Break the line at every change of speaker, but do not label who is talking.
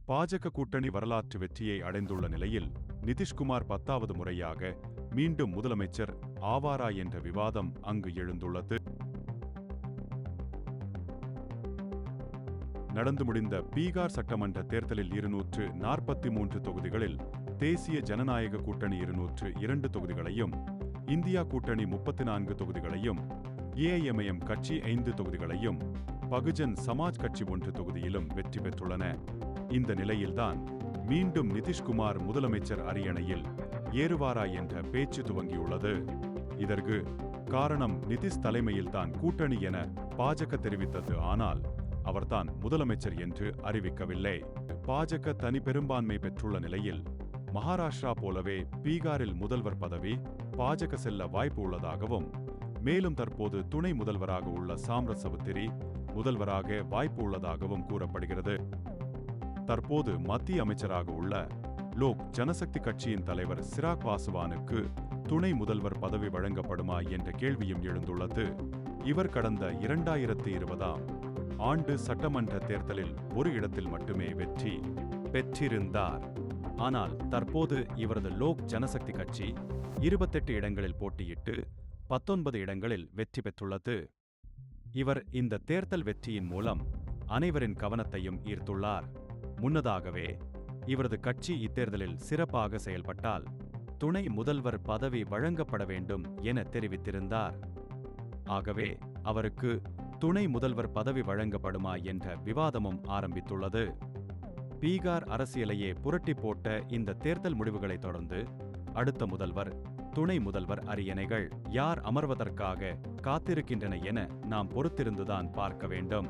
பாஜக கூட்டணி வரலாற்று வெற்றியை அடைந்துள்ள நிலையில் நிதிஷ்குமார் 10வது முறையாக மீண்டும் முதலமைச்சர் ஆவாரா என்ற விவாதம் அங்கு எழுந்துள்ளது. நடந்து முடிந்த பீகார் சட்டமன்ற தேர்தலில் 243 தொகுதிகளில் தேசிய ஜனநாயக கூட்டணி 202 தொகுதிகளையும், இந்தியா கூட்டணி 34 தொகுதிகளையும், ஏஐஎம்ஐஎம் கட்சி 5 தொகுதிகளையும், பகுஜன் சமாஜ் கட்சி 1 தொகுதியிலும் வெற்றி பெற்றுள்ளன. இந்த நிலையில்தான் மீண்டும் நிதிஷ்குமார் முதலமைச்சர் அரியணையில் ஏறுவாரா என்ற பேச்சு துவங்கியுள்ளது. இதற்கு காரணம் நிதிஷ் தலைமையில்தான் கூட்டணி என பாஜக தெரிவித்தது. ஆனால் அவர்தான் முதலமைச்சர் என்று அறிவிக்கவில்லை. பாஜக தனி பெரும்பான்மை பெற்றுள்ள நிலையில் மகாராஷ்டிரா போலவே பீகாரில் முதல்வர் பதவி பாஜக செல்ல வாய்ப்பு உள்ளதாகவும், மேலும் தற்போது துணை முதல்வராக உள்ள சாம்ராஜ் சவுத்ரி முதல்வராக வாய்ப்பு உள்ளதாகவும் கூறப்படுகிறது. தற்போது மத்திய அமைச்சராக உள்ள லோக் ஜனசக்தி கட்சியின் தலைவர் சிராக் பாஸ்வானுக்கு துணை முதல்வர் பதவி வழங்கப்படுமா என்ற கேள்வியும் எழுந்துள்ளது. இவர் கடந்த 2020ஆம் ஆண்டு சட்டமன்ற தேர்தலில் ஒரு இடத்தில் மட்டுமே வெற்றி பெற்றிருந்தார். ஆனால் தற்போது இவரது லோக் ஜனசக்தி கட்சி 28 இடங்களில் போட்டியிட்டு 19 இடங்களில் வெற்றி பெற்றுள்ளது. இவர் இந்த தேர்தல் வெற்றியின் மூலம் அனைவரின் கவனத்தையும் ஈர்த்துள்ளார். முன்னதாகவே இவரது கட்சி இத்தேர்தலில் சிறப்பாக செயல்பட்டால் துணை முதல்வர் பதவி வழங்கப்பட வேண்டும் என தெரிவித்திருந்தார். ஆகவே அவருக்கு துணை முதல்வர் பதவி வழங்கப்படுமா என்ற விவாதமும் ஆரம்பித்துள்ளது. பீகார் அரசியலையே புரட்டி போட்ட இந்த தேர்தல் முடிவுகளை தொடர்ந்து அடுத்த முதல்வர், துணை முதல்வர் அரியணைகள் யார் அமர்வதற்காக காத்திருக்கின்றன என நாம் பொறுத்திருந்துதான் பார்க்க வேண்டும்.